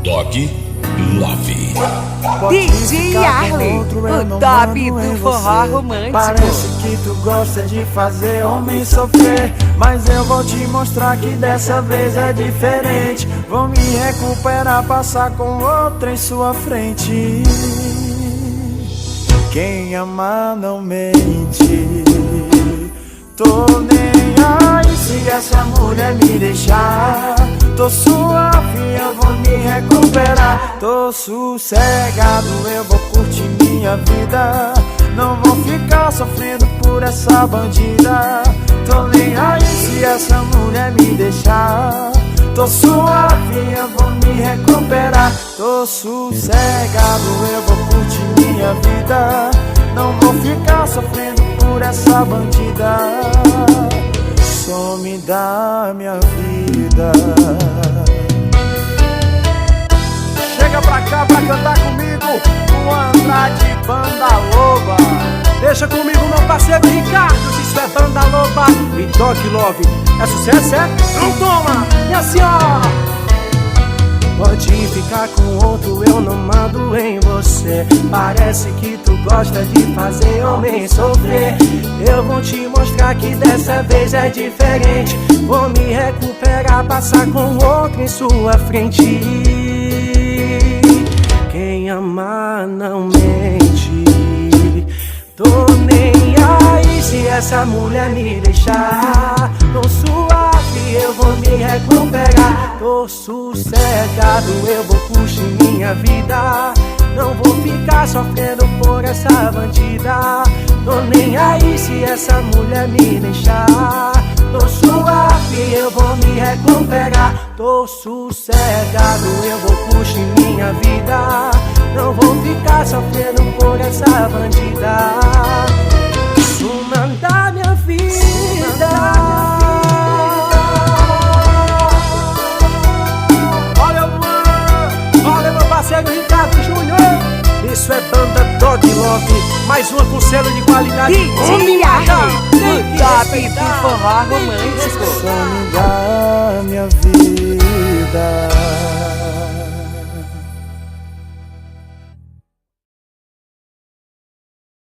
Dog Love. DJ Arley, o top do forró romântico. Parece que tu gosta de fazer homem sofrer, mas eu vou te mostrar que dessa vez é diferente. Vou me recuperar, passar com outra em sua frente. Quem ama não mente. Tô nem aí se essa mulher me deixar. Tô suave, eu vou me recuperar. Tô sossegado, eu vou curtir minha vida. Não vou ficar sofrendo por essa bandida. Tô nem aí se essa mulher me deixar. Tô suave, eu vou me recuperar. Tô sossegado, eu vou curtir minha vida. Não vou ficar sofrendo por essa bandida. Some da minha vida. Chega pra cá pra cantar comigo o Andrade Banda Loba. Deixa comigo meu parceiro Ricardo, isso é Banda Loba e Dog Love. É sucesso, é? Então toma, minha senhora. Pode ficar com outro, eu não mando em você. Parece que tu gosta de fazer homem sofrer. Eu vou te mostrar que dessa vez é diferente. Vou me recuperar, passar com outro em sua frente. Quem ama não mente. Tô nem aí se essa mulher me deixar. Tô suave, eu vou me recuperar. Tô sossegado, eu vou curtir minha vida. Não vou ficar sofrendo por essa bandida. Tô nem aí se essa mulher me deixar. Tô suave, eu vou me recuperar. Tô sossegado, eu vou curtir minha vida. Não vou ficar sofrendo por essa bandida. Suma da minha vida. Olha meu parceiro Ricardo Júnior. Isso é Banda Dog Love. Mais uma com selo de qualidade. DJ Arley, o top do forró romântico.